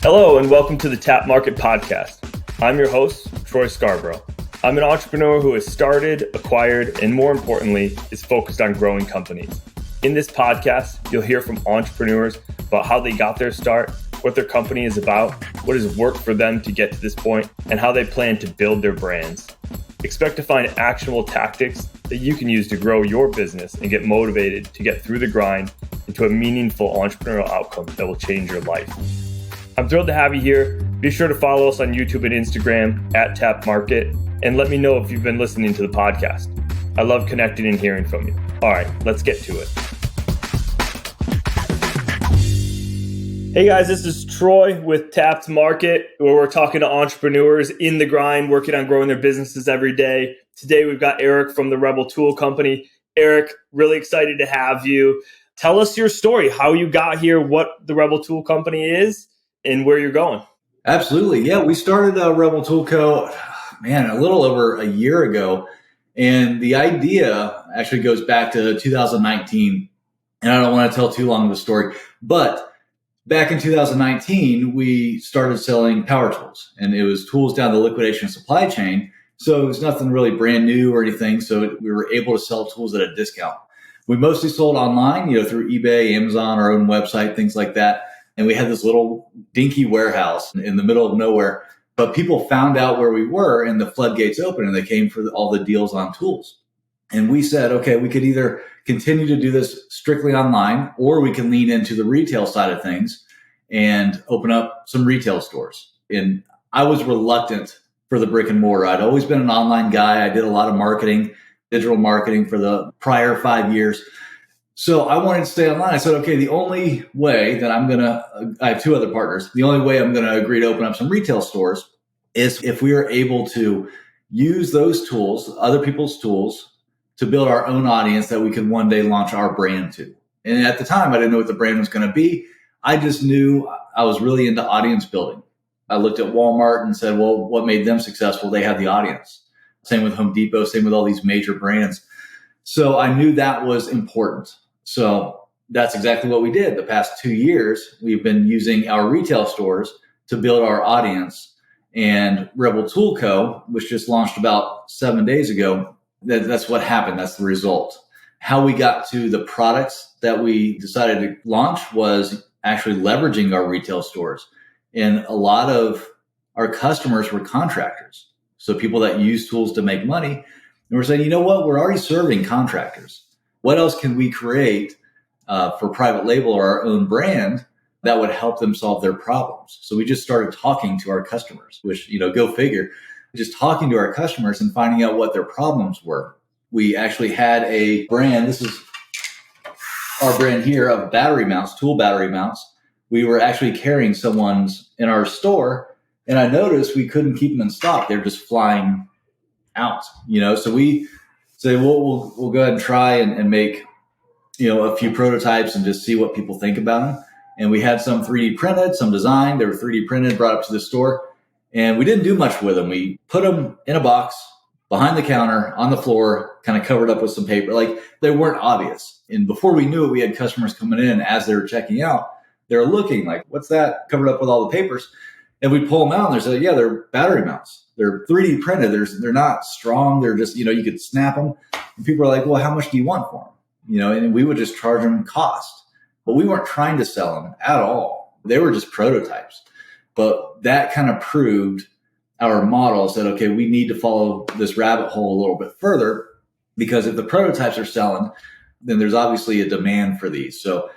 Hello and welcome to the Tap Market Podcast. I'm your host, Troy Scarborough. I'm an entrepreneur who has started, acquired, and more importantly, is focused on growing companies. In this podcast, you'll hear from entrepreneurs about how they got their start, what their company is about, what has worked for them to get to this point, and how they plan to build their brands. Expect to find actionable tactics that you can use to grow your business and get motivated to get through the grind into a meaningful entrepreneurial outcome that will change your life. I'm thrilled to have you here. Be sure to follow us on YouTube and Instagram at Tap Market, and let me know if you've been listening to the podcast. I love connecting and hearing from you. All right, let's get to it. Hey guys, this is Troy with Tap Market, where we're talking to entrepreneurs in the grind, working on growing their businesses every day. Today, we've got Eric from the Rebel Tool Company. Eric, really excited to have you. Tell us your story, how you got here, what the Rebel Tool Company is, and where you're going. Absolutely. Yeah, we started Rebel Tool Co., a little over a year ago. And the idea actually goes back to 2019. And I don't want to tell too long of a story, but back in 2019, we started selling power tools, and it was tools down the liquidation supply chain. So it was nothing really brand new or anything. So we were able to sell tools at a discount. We mostly sold online, through eBay, Amazon, our own website, things like that. And we had this little dinky warehouse in the middle of nowhere, but people found out where we were and the floodgates opened and they came for all the deals on tools. And we said, okay, we could either continue to do this strictly online, or we can lean into the retail side of things and open up some retail stores. And I was reluctant for the brick and mortar. I'd always been an online guy. I did a lot of marketing, digital marketing for the prior 5 years. So I wanted to stay online. I said, okay, the only way that I have two other partners. The only way I'm going to agree to open up some retail stores is if we are able to use those tools, other people's tools, to build our own audience that we could one day launch our brand to. And at the time, I didn't know what the brand was going to be. I just knew I was really into audience building. I looked at Walmart and said, well, what made them successful? They had the audience. Same with Home Depot, same with all these major brands. So I knew that was important. So that's exactly what we did. The past 2 years, we've been using our retail stores to build our audience. And Rebel Tool Co., which just launched about 7 days ago, that's what happened. That's the result. How we got to the products that we decided to launch was actually leveraging our retail stores. And a lot of our customers were contractors. So people that use tools to make money. And we're saying, you know what? We're already serving contractors. What else can we create for private label or our own brand that would help them solve their problems? So we just started talking to our customers, which, go figure, just talking to our customers and finding out what their problems were. We actually had a brand. This is our brand here of battery mounts, tool battery mounts. We were actually carrying someone's in our store, and I noticed we couldn't keep them in stock. They're just flying out, so we say, well, we'll go ahead and try and make, a few prototypes and just see what people think about them. And we had some 3D printed, some designed. They were 3D printed, brought up to the store. And we didn't do much with them. We put them in a box behind the counter on the floor, kind of covered up with some paper. Like, they weren't obvious. And before we knew it, we had customers coming in as they were checking out. They were looking like, what's that covered up with all the papers? And we pull them out and they said, yeah, they're battery mounts. They're 3D printed. They're not strong. They're just, you could snap them. And people are like, well, how much do you want for them? And we would just charge them cost. But we weren't trying to sell them at all. They were just prototypes. But that kind of proved our model, said, okay, we need to follow this rabbit hole a little bit further, because if the prototypes are selling, then there's obviously a demand for these. So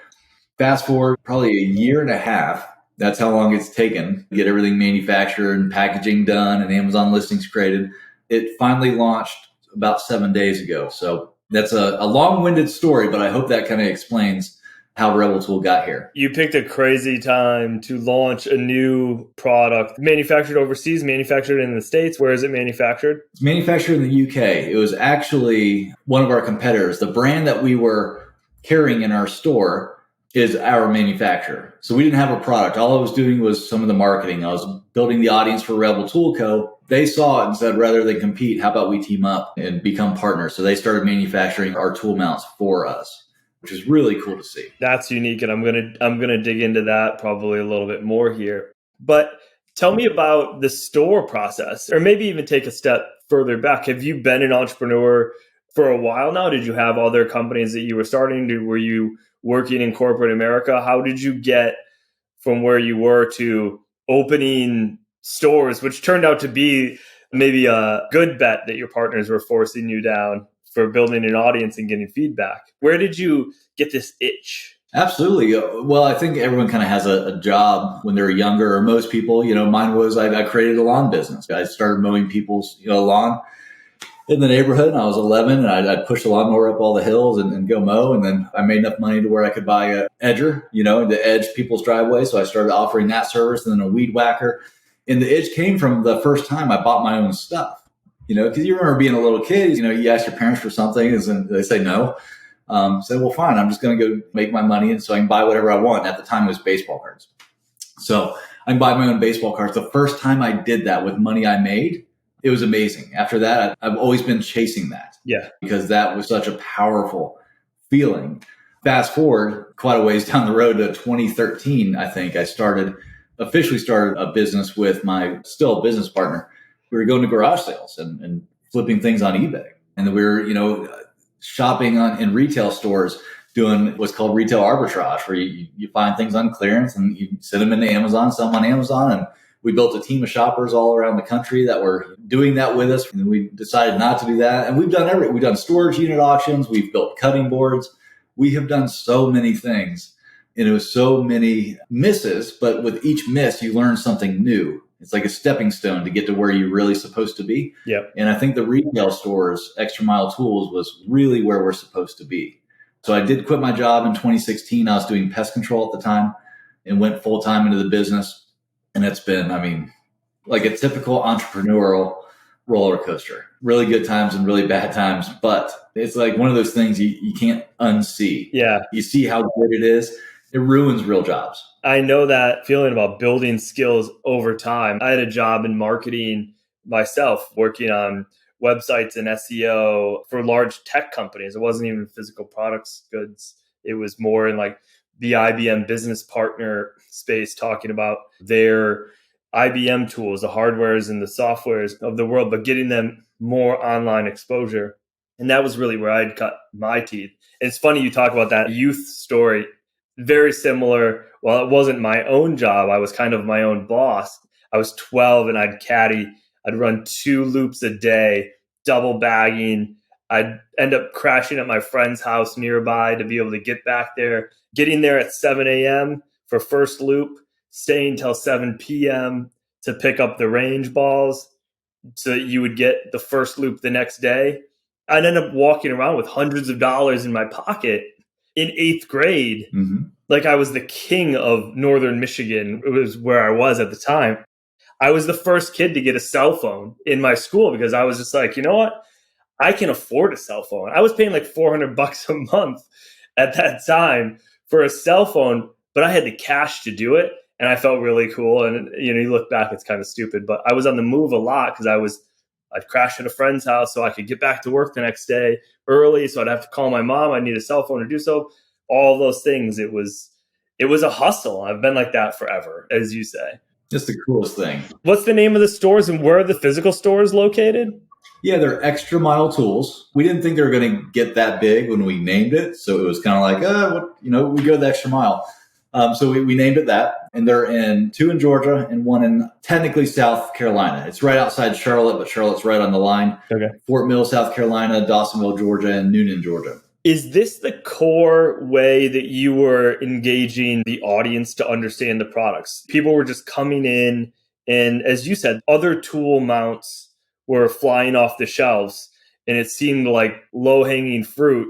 fast forward probably a year and a half. That's how long it's taken to get everything manufactured and packaging done and Amazon listings created. It finally launched about 7 days ago. So that's a long-winded story, but I hope that kind of explains how Rebel Tool got here. You picked a crazy time to launch a new product. Manufactured overseas, manufactured in the States. Where is it manufactured? It's manufactured in the UK. It was actually one of our competitors. The brand that we were carrying in our store is our manufacturer. So we didn't have a product. All I was doing was some of the marketing. I was building the audience for Rebel Tool Co. They saw it and said, rather than compete, how about we team up and become partners? So they started manufacturing our tool mounts for us, which is really cool to see. That's unique. And I'm gonna dig into that probably a little bit more here. But tell me about the store process, or maybe even take a step further back. Have you been an entrepreneur for a while now? Did you have other companies that you were starting to? Were you working in corporate America? How did you get from where you were to opening stores, which turned out to be maybe a good bet that your partners were forcing you down for building an audience and getting feedback? Where did you get this itch? Absolutely. Well, I think everyone kind of has a job when they're younger, or most people, mine was I created a lawn business. I started mowing people's, lawn in the neighborhood. And I was 11 and I'd push the lawnmower up all the hills and go mow. And then I made enough money to where I could buy a edger, to edge people's driveways. So I started offering that service, and then a weed whacker. And the itch came from the first time I bought my own stuff, because you remember being a little kid, you ask your parents for something and they say no. Said, well, fine, I'm just going to go make my money, and so I can buy whatever I want. At the time, it was baseball cards. So I can buy my own baseball cards. The first time I did that with money I made, it was amazing. After that, I've always been chasing that. Yeah. Because that was such a powerful feeling. Fast forward quite a ways down the road to 2013, I think I officially started a business with my still business partner. We were going to garage sales and flipping things on eBay. And we were, shopping in retail stores, doing what's called retail arbitrage, where you find things on clearance and you send them into Amazon, sell them on Amazon. And we built a team of shoppers all around the country that were doing that with us. And we decided not to do that. And we've done everything. We've done storage unit auctions. We've built cutting boards. We have done so many things. And it was so many misses, but with each miss, you learn something new. It's like a stepping stone to get to where you're really supposed to be. Yep. And I think the retail stores, Extra Mile Tools, was really where we're supposed to be. So I did quit my job in 2016. I was doing pest control at the time and went full time into the business. And it's been, like a typical entrepreneurial roller coaster. Really good times and really bad times. But it's like one of those things you can't unsee. Yeah. You see how good it is. It ruins real jobs. I know that feeling about building skills over time. I had a job in marketing myself, working on websites and SEO for large tech companies. It wasn't even physical products goods. It was more in like the IBM business partner space, talking about their IBM tools, the hardwares and the softwares of the world, but getting them more online exposure. And that was really where I'd cut my teeth. And it's funny you talk about that youth story. Very similar. While it wasn't my own job, I was kind of my own boss. I was 12 and I'd caddy. I'd run 2 loops a day, double bagging. I'd end up crashing at my friend's house nearby to be able to get back there, getting there at 7 a.m. for first loop, staying till 7 p.m. to pick up the range balls so that you would get the first loop the next day. I'd end up walking around with hundreds of dollars in my pocket in 8th grade. Mm-hmm. Like I was the king of Northern Michigan. It was where I was at the time. I was the first kid to get a cell phone in my school because I was just like, you know what? I can afford a cell phone. I was paying like $400 a month at that time for a cell phone, but I had the cash to do it. And I felt really cool. And, you look back, it's kind of stupid, but I was on the move a lot because I'd crash at a friend's house so I could get back to work the next day early. So I'd have to call my mom. I'd need a cell phone to do so. All those things. It was a hustle. I've been like that forever, as you say. Just the coolest thing. What's the name of the stores and where are the physical stores located? Yeah, they're Extra Mile Tools. We didn't think they were going to get that big when we named it. So it was kind of like, we go the extra mile. So we named it that. And they're in 2 in Georgia and 1 in technically South Carolina. It's right outside Charlotte, but Charlotte's right on the line. Okay. Fort Mill, South Carolina, Dawsonville, Georgia, and Noonan, Georgia. Is this the core way that you were engaging the audience to understand the products? People were just coming in and, as you said, other tool mounts were flying off the shelves and it seemed like low-hanging fruit.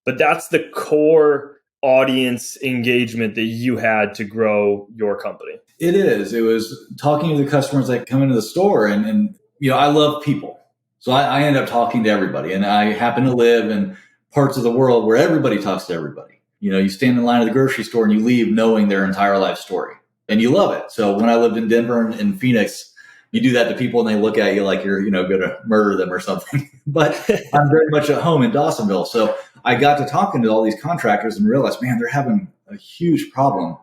But that's the core audience engagement that you had to grow your company. It is. It was talking to the customers that come into the store and I love people. So I end up talking to everybody, and I happen to live in parts of the world where everybody talks to everybody. You stand in line at the grocery store and you leave knowing their entire life story and you love it. So when I lived in Denver and in Phoenix, you do that to people and they look at you like you're, going to murder them or something. But I'm very much at home in Dawsonville. So I got to talking to all these contractors and realized, man, they're having a huge problem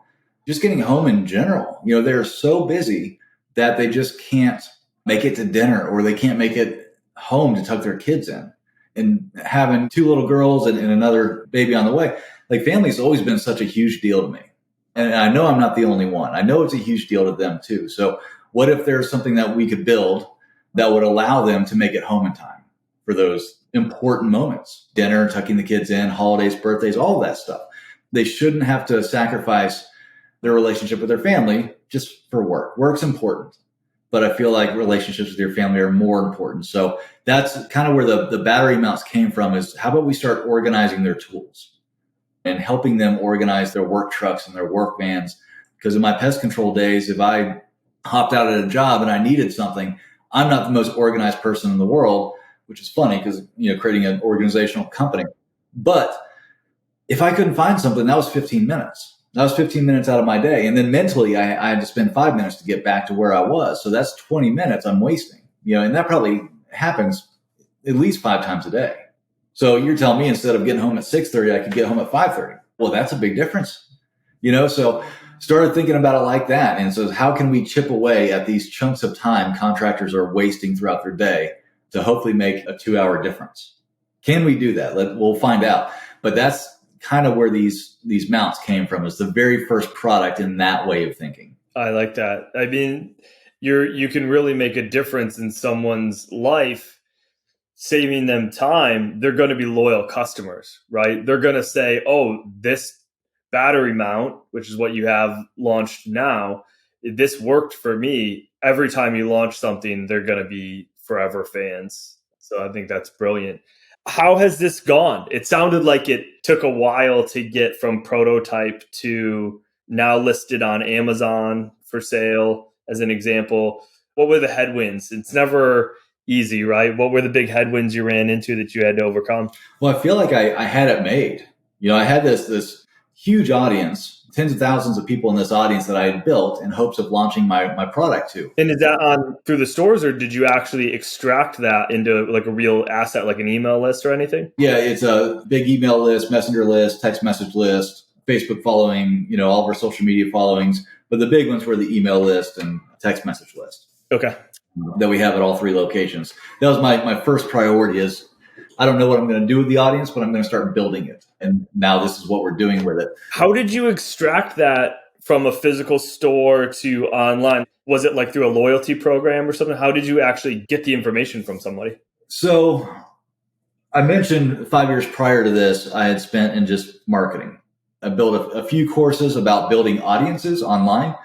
just getting home in general. They're so busy that they just can't make it to dinner, or they can't make it home to tuck their kids in. And having two little girls and another baby on the way, like, family's always been such a huge deal to me. And I know I'm not the only one. I know it's a huge deal to them too. So what if there's something that we could build that would allow them to make it home in time for those important moments? Dinner, tucking the kids in, holidays, birthdays, all of that stuff. They shouldn't have to sacrifice their relationship with their family just for work. Work's important, but I feel like relationships with your family are more important. So that's kind of where the battery mounts came from, is how about we start organizing their tools and helping them organize their work trucks and their work vans? Because in my pest control days, if I hopped out at a job and I needed something, I'm not the most organized person in the world, which is funny because, creating an organizational company. But if I couldn't find something, that was 15 minutes. That was 15 minutes out of my day. And then mentally, I had to spend 5 minutes to get back to where I was. So that's 20 minutes I'm wasting, and that probably happens at least 5 times a day. So you're telling me instead of getting home at 6:30, I could get home at 5:30. Well, that's a big difference, so started thinking about it like that. And so how can we chip away at these chunks of time contractors are wasting throughout their day to hopefully make a 2-hour difference? Can we do that? We'll find out. But that's kind of where these mounts came from, is the very first product in that way of thinking. I like that. I mean, you can really make a difference in someone's life, saving them time. They're going to be loyal customers, right? They're going to say, oh, this battery mount, which is what you have launched now, this worked for me. Every time you launch something, they're going to be forever fans. So I think that's brilliant. How has this gone? It sounded like it took a while to get from prototype to now listed on Amazon for sale, as an example. What were the headwinds? It's never easy, right? What were the big headwinds you ran into that you had to overcome? Well, I feel like I had it made. I had this huge audience, tens of thousands of people in this audience that I had built in hopes of launching my product to. And is that on through the stores, or did you actually extract that into like a real asset, like an email list or anything? Yeah, it's a big email list, messenger list, text message list, Facebook following, all of our social media followings. But the big ones were the email list and text message list. Okay. That we have at all 3 locations. That was my first priority. Is I don't know what I'm going to do with the audience, but I'm going to start building it. And now this is what we're doing with it. How did you extract that from a physical store to online? Was it like through a loyalty program or something? How did you actually get the information from somebody? So I mentioned 5 years prior to this, I had spent in just marketing. I built a few courses about building audiences online.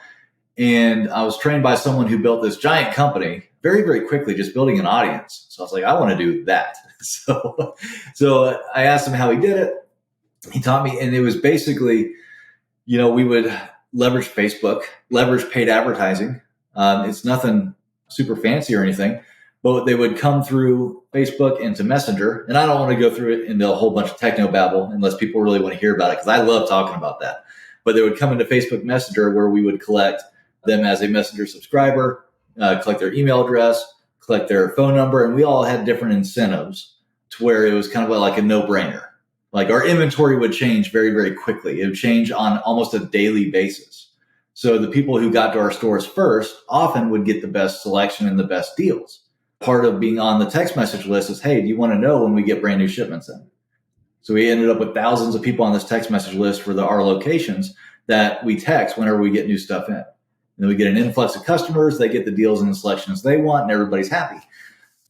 And I was trained by someone who built this giant company very, very quickly, just building an audience. So I was like, I want to do that. So I asked him how he did it. He taught me, and it was basically, we would leverage Facebook, leverage paid advertising. It's nothing super fancy or anything, but they would come through Facebook into Messenger. And I don't want to go through it into a whole bunch of techno babble unless people really want to hear about it, because I love talking about that. But they would come into Facebook Messenger, where we would collect them as a Messenger subscriber, collect their email address, collect their phone number. And we all had different incentives to where it was kind of like a no-brainer. Like, our inventory would change very, very quickly. It would change on almost a daily basis. So the people who got to our stores first often would get the best selection and the best deals. Part of being on the text message list is, hey, do you want to know when we get brand new shipments in? So we ended up with thousands of people on this text message list for our locations that we text whenever we get new stuff in. And then we get an influx of customers. They get the deals and the selections they want, and everybody's happy.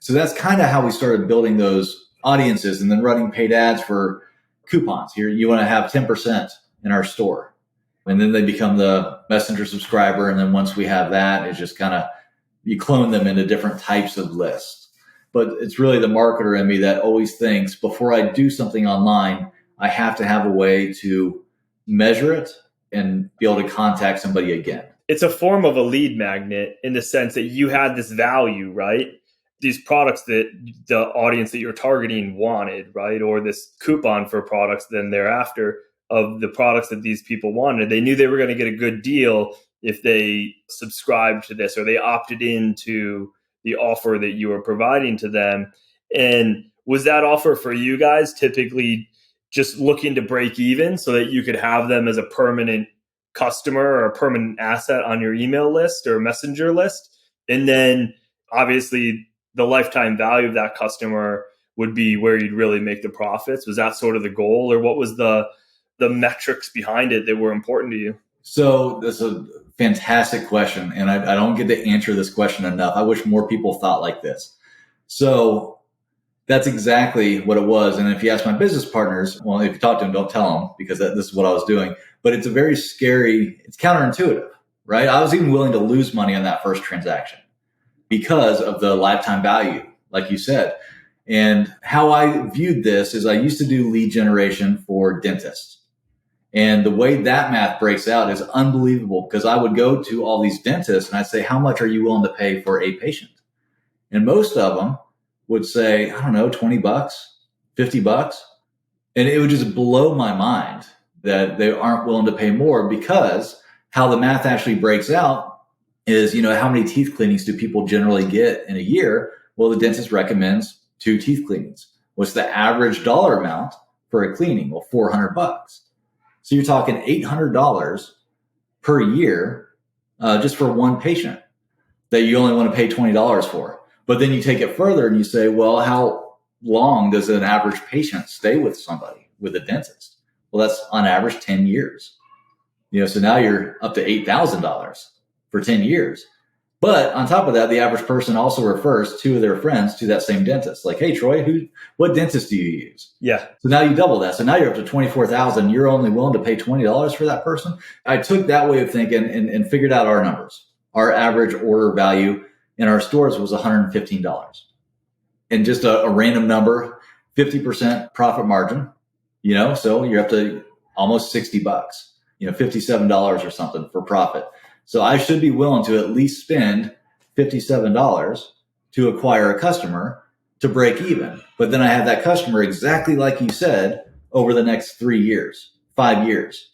So that's kind of how we started building those audiences, and then running paid ads for coupons. Here, you want to have 10% in our store. And then they become the Messenger subscriber. And then once we have that, it's just kind of, you clone them into different types of lists. But it's really the marketer in me that always thinks, before I do something online, I have to have a way to measure it and be able to contact somebody again. It's a form of a lead magnet in the sense that you had this value, right? These products that the audience that you're targeting wanted, right? Or this coupon for products then thereafter of the products that these people wanted. They knew they were going to get a good deal if they subscribed to this or they opted into the offer that you were providing to them. And was that offer for you guys typically just looking to break even so that you could have them as a permanent customer or a permanent asset on your email list or messenger list. And then obviously the lifetime value of that customer would be where you'd really make the profits. Was that sort of the goal, or what was the metrics behind it that were important to you? So this is a fantastic question, and I don't get to answer this question enough. I wish more people thought like this. So that's exactly what it was. And if you ask my business partners, well, if you talk to them, don't tell them, because this is what I was doing. But it's a very scary, it's counterintuitive, right? I was even willing to lose money on that first transaction because of the lifetime value, like you said. And how I viewed this is I used to do lead generation for dentists. And the way that math breaks out is unbelievable, because I would go to all these dentists and I'd say, how much are you willing to pay for a patient? And most of them would say, I don't know, $20, $50. And it would just blow my mind that they aren't willing to pay more, because how the math actually breaks out is, how many teeth cleanings do people generally get in a year? Well, the dentist recommends 2 teeth cleanings. What's the average dollar amount for a cleaning? Well, $400. So you're talking $800 per year just for one patient that you only want to pay $20 for. But then you take it further and you say, well, how long does an average patient stay with somebody, with a dentist? Well, that's on average 10 years. So now you're up to $8,000 for 10 years. But on top of that, the average person also refers 2 of their friends to that same dentist. Like, hey, Troy, what dentist do you use? Yeah. So now you double that. So now you're up to $24,000. You're only willing to pay $20 for that person. I took that way of thinking and figured out our numbers. Our average order value in our stores was $115. And just a random number, 50% profit margin, so you're up to almost $60, $57 or something for profit. So I should be willing to at least spend $57 to acquire a customer to break even. But then I have that customer, exactly like you said, over the next 3 years, 5 years.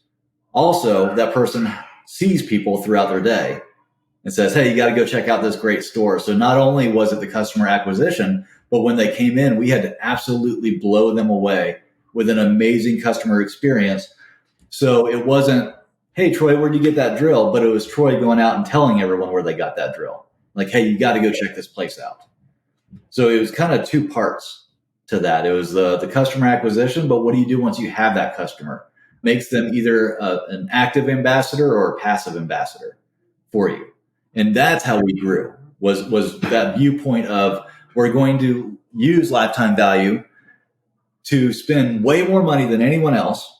Also, that person sees people throughout their day and says, hey, you got to go check out this great store. So not only was it the customer acquisition, but when they came in, we had to absolutely blow them away with an amazing customer experience. So it wasn't, hey, Troy, where'd you get that drill? But it was Troy going out and telling everyone where they got that drill. Like, hey, you got to go check this place out. So it was kind of 2 parts to that. It was the customer acquisition, but what do you do once you have that customer? Makes them either an active ambassador or a passive ambassador for you. And that's how we grew, was that viewpoint of, we're going to use lifetime value to spend way more money than anyone else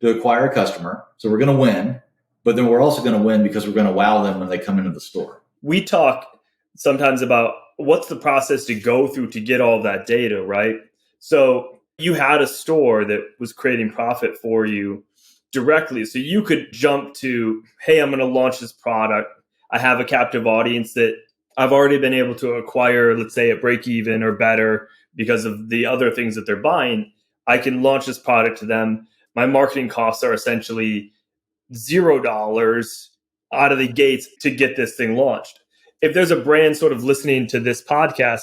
to acquire a customer. So we're going to win, but then we're also going to win because we're going to wow them when they come into the store. We talk sometimes about what's the process to go through to get all that data, right? So you had a store that was creating profit for you directly. So you could jump to, hey, I'm going to launch this product. I have a captive audience that I've already been able to acquire, let's say at break even or better because of the other things that they're buying. I can launch this product to them. My marketing costs are essentially $0 out of the gates to get this thing launched. If there's a brand sort of listening to this podcast,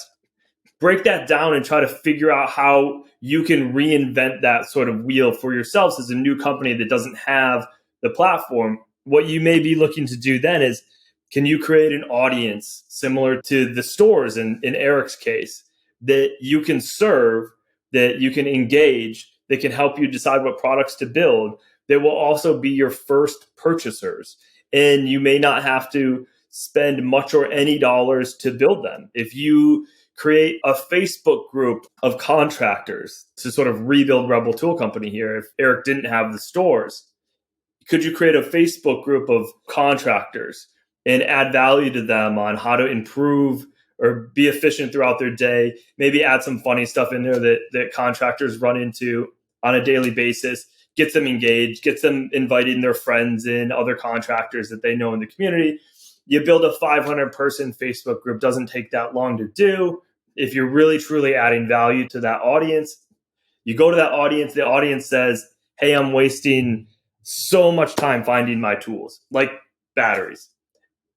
break that down and try to figure out how you can reinvent that sort of wheel for yourselves as a new company that doesn't have the platform. What you may be looking to do then is, can you create an audience similar to the stores in Eric's case that you can serve, that you can engage, that can help you decide what products to build, that will also be your first purchasers. And you may not have to spend much or any dollars to build them. If you create a Facebook group of contractors to sort of rebuild Rebel Tool Company here, if Eric didn't have the stores, could you create a Facebook group of contractors and add value to them on how to improve or be efficient throughout their day? Maybe add some funny stuff in there that contractors run into on a daily basis, gets them engaged, gets them inviting their friends in, other contractors that they know in the community. You build a 500-person Facebook group. Doesn't take that long to do. If you're really, truly adding value to that audience, you go to that audience. The audience says, hey, I'm wasting so much time finding my tools, like batteries.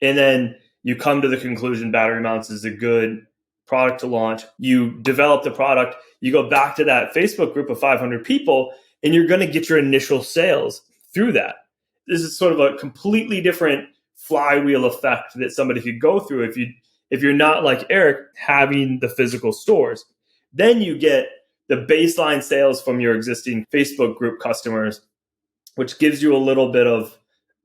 And then you come to the conclusion battery mounts is a good product to launch. You develop the product. You go back to that Facebook group of 500 people, and you're going to get your initial sales through that. this is sort of a completely different flywheel effect that somebody could go through if you're not like Eric having the physical stores. Then you get the baseline sales from your existing Facebook group customers, which gives you a little bit of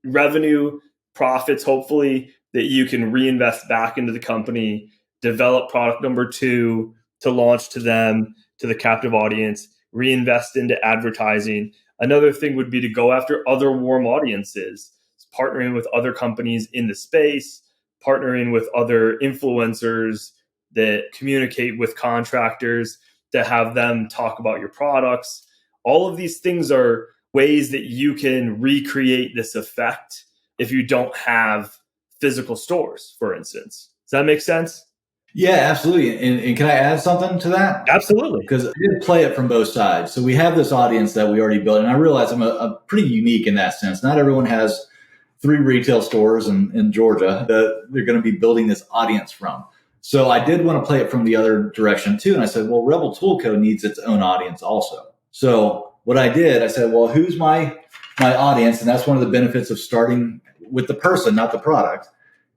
revenue, profits, hopefully, that you can reinvest back into the company, develop product number 2 to launch to them, to the captive audience, reinvest into advertising. Another thing would be to go after other warm audiences, partnering with other companies in the space, partnering with other influencers that communicate with contractors to have them talk about your products. All of these things are ways that you can recreate this effect if you don't have physical stores, for instance. Does that make sense? Yeah, absolutely. And can I add something to that? Absolutely. Because I did play it from both sides. So we have this audience that we already built, and I realize I'm a pretty unique in that sense. Not everyone has 3 retail stores in Georgia that they're going to be building this audience from. So I did want to play it from the other direction too. And I said, well, Rebel Tool Co. needs its own audience also. So what I did, I said, well, who's my audience? And that's one of the benefits of starting with the person, not the product,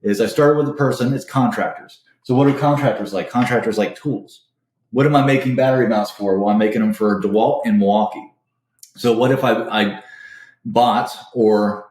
is I started with the person. It's contractors. So what are contractors like? Contractors like tools. What am I making battery mounts for? Well, I'm making them for DeWalt and Milwaukee. So what if I bought or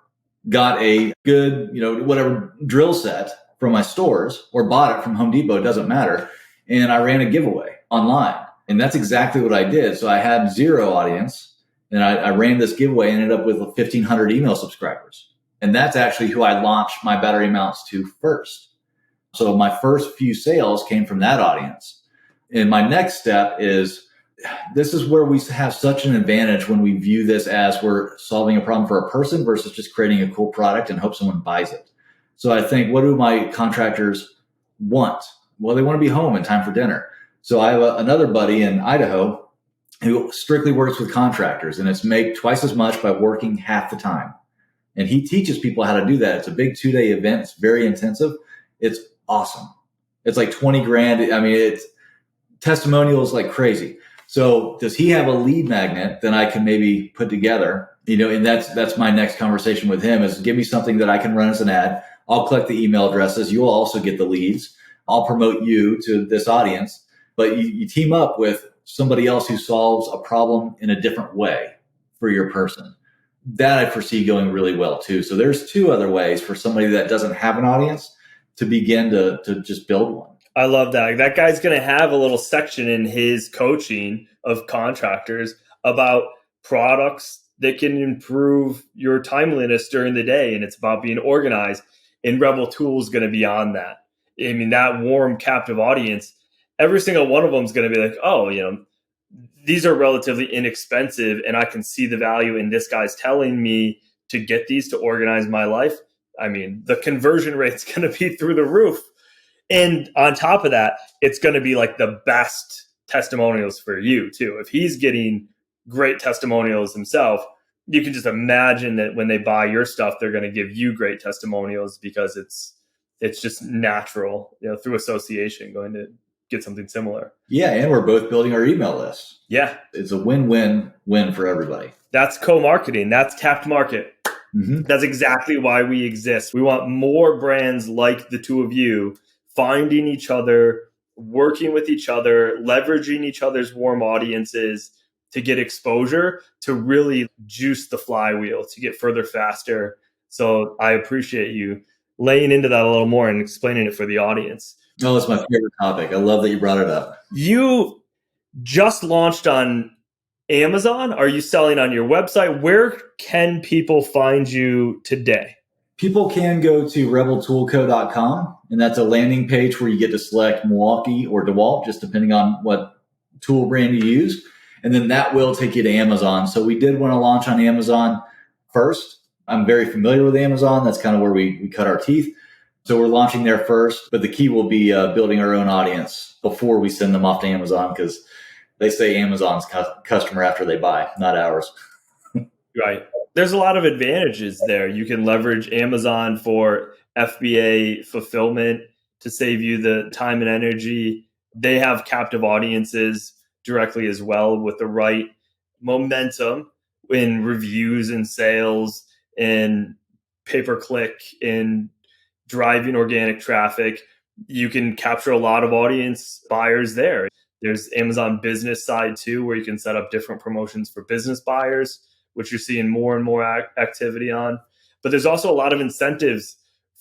got a good, whatever drill set from my stores or bought it from Home Depot, it doesn't matter. And I ran a giveaway online. And that's exactly what I did. So I had 0 audience and I ran this giveaway and ended up with 1,500 email subscribers. And that's actually who I launched my battery mounts to first. So my first few sales came from that audience. And my next step is, this is where we have such an advantage when we view this as we're solving a problem for a person versus just creating a cool product and hope someone buys it. So I think, what do my contractors want? Well, they want to be home in time for dinner. So I have another buddy in Idaho who strictly works with contractors, and it's make twice as much by working half the time. And he teaches people how to do that. It's a big 2-day event. It's very intensive. It's awesome. It's like 20 grand. I mean, it's testimonials like crazy. So does he have a lead magnet that I can maybe put together? And that's my next conversation with him, is give me something that I can run as an ad. I'll collect the email addresses. You'll also get the leads. I'll promote you to this audience, but you team up with somebody else who solves a problem in a different way for your person. That I foresee going really well too. So there's 2 other ways for somebody that doesn't have an audience to begin to just build one. I love that. That guy's going to have a little section in his coaching of contractors about products that can improve your timeliness during the day. And it's about being organized. And Rebel Tools is going to be on that. I mean, that warm, captive audience, every single one of them is going to be like, oh, these are relatively inexpensive. And I can see the value in this guy's telling me to get these to organize my life. I mean, the conversion rate's going to be through the roof. And on top of that, it's going to be like the best testimonials for you too. If he's getting great testimonials himself, you can just imagine that when they buy your stuff, they're going to give you great testimonials because it's just natural, through association, going to get something similar. Yeah, and we're both building our email list. Yeah. It's a win-win-win for everybody. That's co-marketing. That's tapped market. Mm-hmm. That's exactly why we exist. We want more brands like the 2 of you finding each other, working with each other, leveraging each other's warm audiences to get exposure, to really juice the flywheel, to get further faster. So I appreciate you laying into that a little more and explaining it for the audience. Oh, it's my favorite topic. I love that you brought it up. You just launched on Amazon. Are you selling on your website? Where can people find you today? People can go to rebeltoolco.com, and that's a landing page where you get to select Milwaukee or DeWalt, just depending on what tool brand you use. And then that will take you to Amazon. So we did want to launch on Amazon first. I'm very familiar with Amazon. That's kind of where we cut our teeth. So we're launching there first. But the key will be building our own audience before we send them off to Amazon, because they say Amazon's customer after they buy, not ours. Right. There's a lot of advantages there. You can leverage Amazon for FBA fulfillment to save you the time and energy. They have captive audiences directly as well, with the right momentum in reviews and sales and pay-per-click and driving organic traffic, you can capture a lot of audience buyers there. There's Amazon business side too, where you can set up different promotions for business buyers, which you're seeing more and more activity on. But there's also a lot of incentives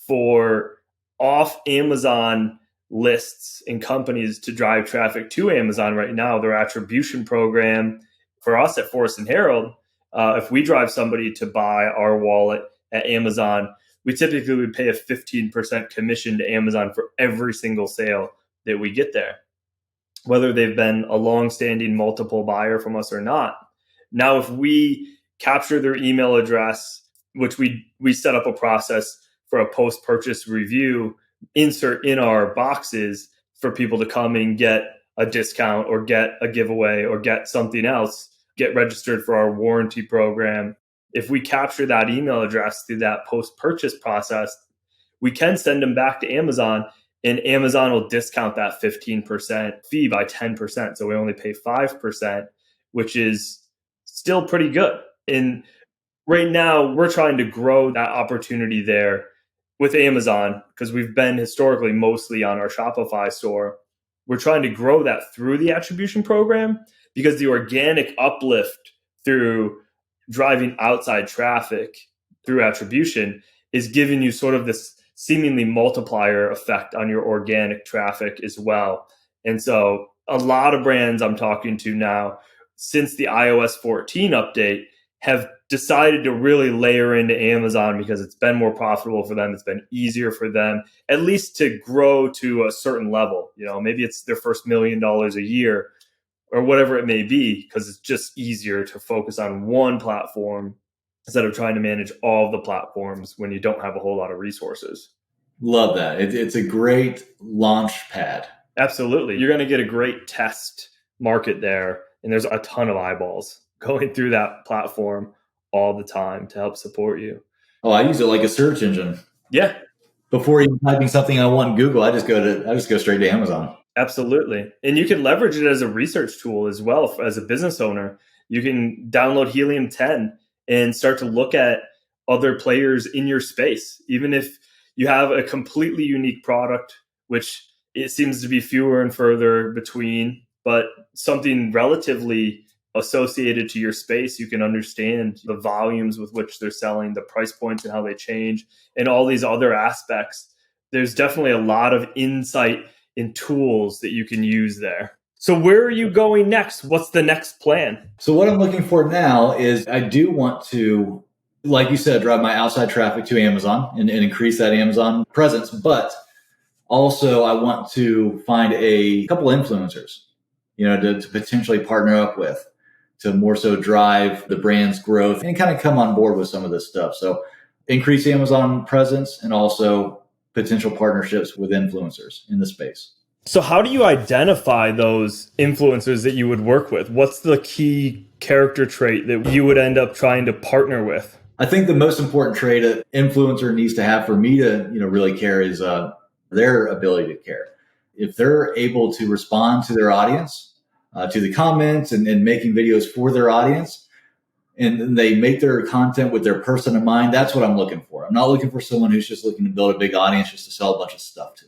for off Amazon lists and companies to drive traffic to Amazon right now. Their attribution program for us at Forest and Herald, if we drive somebody to buy our wallet at Amazon, we typically would pay a 15% commission to Amazon for every single sale that we get there, whether they've been a long-standing multiple buyer from us or not. Now, if we capture their email address, which we set up a process for a post-purchase review, insert in our boxes for people to come and get a discount or get a giveaway or get something else, get registered for our warranty program. If we capture that email address through that post-purchase process, we can send them back to Amazon, and Amazon will discount that 15% fee by 10%. So we only pay 5%, which is still pretty good. And right now, we're trying to grow that opportunity there with Amazon because we've been historically mostly on our Shopify store. We're trying to grow that through the attribution program because the organic uplift through driving outside traffic through attribution is giving you sort of this seemingly multiplier effect on your organic traffic as well. And so a lot of brands I'm talking to now, since the iOS 14 update, have decided to really layer into Amazon because it's been more profitable for them. It's been easier for them, at least to grow to a certain level. You know, maybe it's their first $1 million a year or whatever it may be, because it's just easier to focus on one platform instead of trying to manage all of the platforms when you don't have a whole lot of resources. Love that. It's a great launch pad. Absolutely. You're going to get a great test market there. And there's a ton of eyeballs going through that platform all the time to help support you. Oh, I use it like a search engine. Yeah. Before even typing something I want in Google, I just go straight to Amazon. Absolutely. And you can leverage it as a research tool as well. As a business owner, you can download Helium 10 and start to look at other players in your space. Even if you have a completely unique product, which it seems to be fewer and further between, but something relatively associated to your space, you can understand the volumes with which they're selling, the price points and how they change, and all these other aspects. There's definitely a lot of insight and tools that you can use there. So where are you going next? What's the next plan? So what I'm looking for now is I do want to, like you said, drive my outside traffic to Amazon and increase that Amazon presence. But also I want to find a couple influencers, to potentially partner up with to more so drive the brand's growth and kind of come on board with some of this stuff. So increase Amazon presence and also potential partnerships with influencers in the space. So how do you identify those influencers that you would work with? What's the key character trait that you would end up trying to partner with? I think the most important trait an influencer needs to have for me to, really care is their ability to care. If they're able to respond to their audience, to the comments and making videos for their audience, and they make their content with their person in mind, that's what I'm looking for. I'm not looking for someone who's just looking to build a big audience just to sell a bunch of stuff to.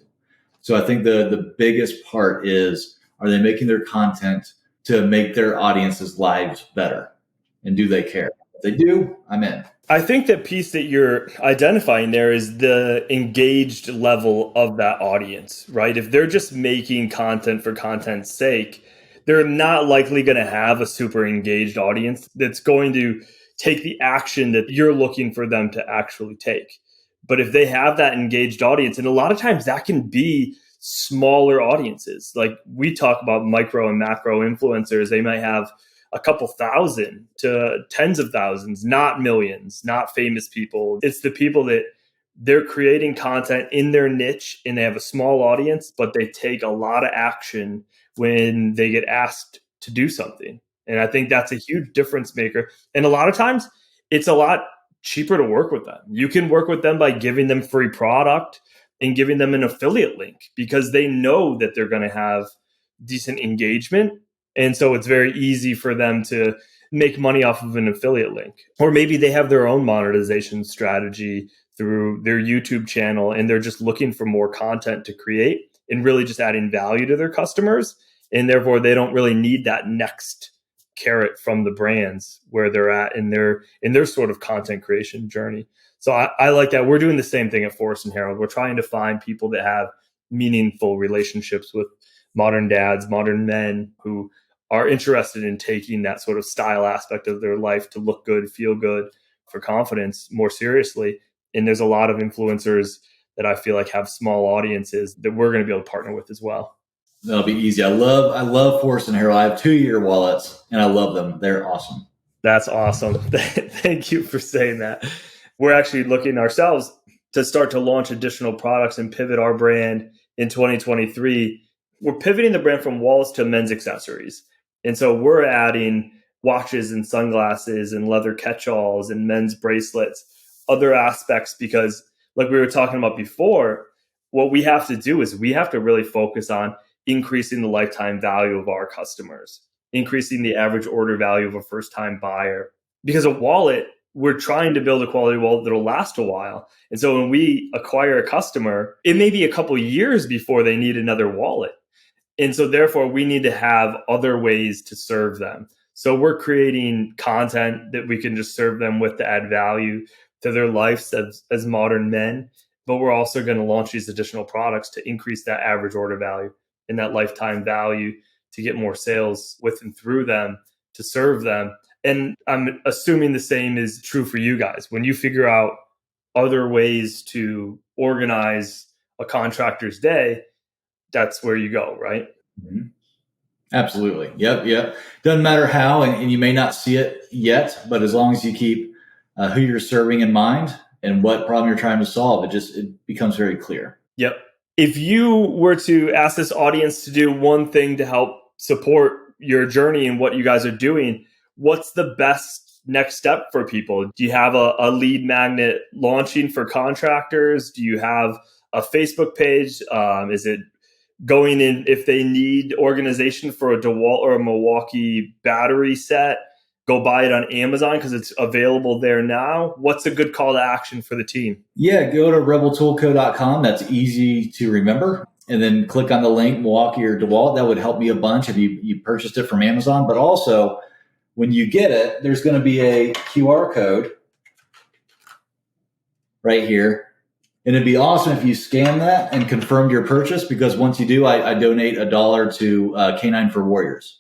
So I think the biggest part is, are they making their content to make their audience's lives better? And do they care? If they do, I'm in. I think the piece that you're identifying there is the engaged level of that audience, right? If they're just making content for content's sake, they're not likely going to have a super engaged audience that's going to take the action that you're looking for them to actually take. But if they have that engaged audience, and a lot of times that can be smaller audiences, like we talk about micro and macro influencers, they might have a couple thousand to tens of thousands, not millions, not famous people. It's the people that they're creating content in their niche and they have a small audience, but they take a lot of action when they get asked to do something. And I think that's a huge difference maker. And a lot of times it's a lot cheaper to work with them. You can work with them by giving them free product and giving them an affiliate link because they know that they're going to have decent engagement. And so it's very easy for them to make money off of an affiliate link. Or maybe they have their own monetization strategy through their YouTube channel, and they're just looking for more content to create and really just adding value to their customers. And therefore, they don't really need that next carrot from the brands where they're at in their sort of content creation journey. So I like that. We're doing the same thing at Forrest and Harold. We're trying to find people that have meaningful relationships with modern dads, modern men who are interested in taking that sort of style aspect of their life to look good, feel good, for confidence more seriously. And there's a lot of influencers that I feel like have small audiences that we're going to be able to partner with as well. That'll be easy. I love Forrest and Harold. I have 2-year wallets and I love them. They're awesome. That's awesome. Thank you for saying that. We're actually looking ourselves to start to launch additional products and pivot our brand in 2023. We're pivoting the brand from wallets to men's accessories. And so we're adding watches and sunglasses and leather catch-alls and men's bracelets, other aspects, because like we were talking about before, what we have to do is we have to really focus on increasing the lifetime value of our customers, increasing the average order value of a first-time buyer. Because a wallet, we're trying to build a quality wallet that'll last a while. And so when we acquire a customer, it may be a couple years before they need another wallet. And so therefore, we need to have other ways to serve them. So we're creating content that we can just serve them with to add value to their lives as modern men. But we're also going to launch these additional products to increase that average order value and that lifetime value to get more sales with and through them to serve them. And I'm assuming the same is true for you guys. When you figure out other ways to organize a contractor's day, that's where you go, right? Mm-hmm. Absolutely. Yep. Doesn't matter how, and you may not see it yet, but as long as you keep who you're serving in mind and what problem you're trying to solve, it becomes very clear. Yep. If you were to ask this audience to do one thing to help support your journey and what you guys are doing, what's the best next step for people? Do you have a lead magnet launching for contractors? Do you have a Facebook page? Is it going in if they need organization for a DeWalt or a Milwaukee battery set? Go buy it on Amazon because it's available there now. What's a good call to action for the team? Yeah, go to rebeltoolco.com. That's easy to remember. And then click on the link, Milwaukee or DeWalt. That would help me a bunch if you purchased it from Amazon. But also, when you get it, there's going to be a QR code right here. And it'd be awesome if you scan that and confirmed your purchase, because once you do, I donate $1 to K9 for Warriors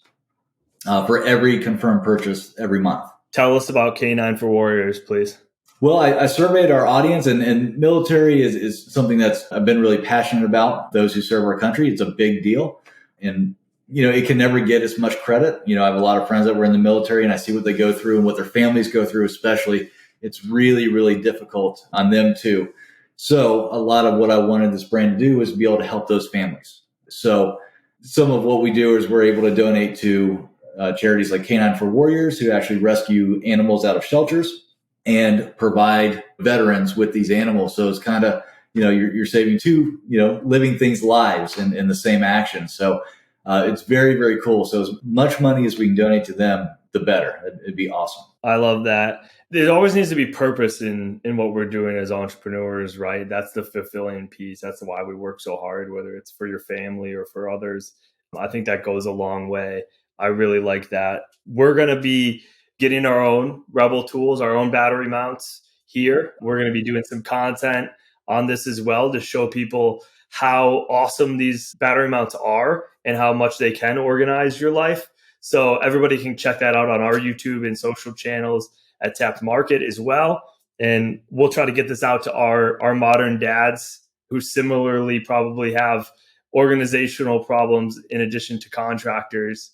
for every confirmed purchase every month. Tell us about K9 for Warriors, please. Well, I surveyed our audience, and military is something that's I've been really passionate about. Those who serve our country, it's a big deal. And, it can never get as much credit. I have a lot of friends that were in the military, and I see what they go through and what their families go through, especially. It's really, really difficult on them too. So a lot of what I wanted this brand to do is be able to help those families. So some of what we do is we're able to donate to charities like K9 for Warriors, who actually rescue animals out of shelters and provide veterans with these animals. So it's kind of, you're saving two, living things lives in the same action. So it's very, very cool. So as much money as we can donate to them, the better. It'd be awesome. I love that. There always needs to be purpose in what we're doing as entrepreneurs, right? That's the fulfilling piece. That's why we work so hard, whether it's for your family or for others. I think that goes a long way. I really like that. We're going to be getting our own Rebel tools, our own battery mounts here. We're going to be doing some content on this as well to show people how awesome these battery mounts are and how much they can organize your life. So everybody can check that out on our YouTube and social channels at Tapped Market as well. And we'll try to get this out to our modern dads who similarly probably have organizational problems in addition to contractors.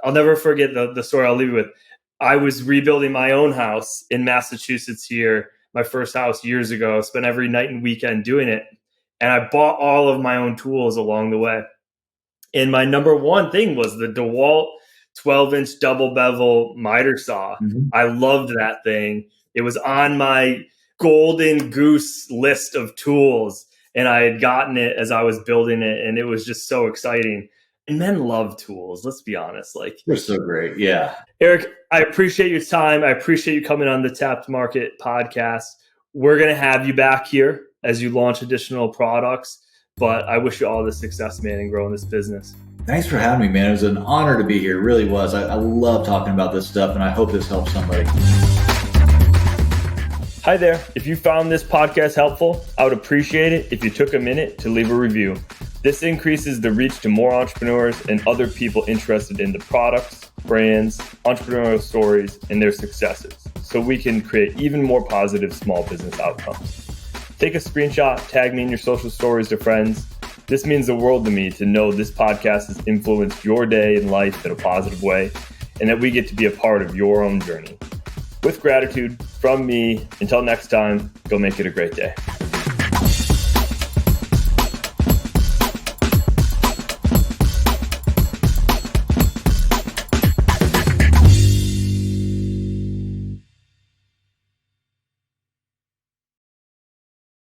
I'll never forget the story I'll leave you with. I was rebuilding my own house in Massachusetts here, my first house years ago. I spent every night and weekend doing it. And I bought all of my own tools along the way. And my number one thing was the DeWalt 12-inch double bevel miter saw. Mm-hmm. I loved that thing. It was on my golden goose list of tools, and I had gotten it as I was building it, and it was just so exciting. And men love tools. Let's be honest. Like, they're so great. Yeah. Eric, I appreciate your time. I appreciate you coming on the Tapped Market podcast. We're going to have you back here as you launch additional products, but I wish you all the success, man, in growing this business. Thanks for having me, man. It was an honor to be here. It really was. I love talking about this stuff, and I hope this helps somebody. Hi there. If you found this podcast helpful, I would appreciate it if you took a minute to leave a review. This increases the reach to more entrepreneurs and other people interested in the products, brands, entrepreneurial stories, and their successes, so we can create even more positive small business outcomes. Take a screenshot, tag me in your social stories to friends. This means the world to me to know this podcast has influenced your day and life in a positive way, and that we get to be a part of your own journey. With gratitude from me, until next time, go make it a great day.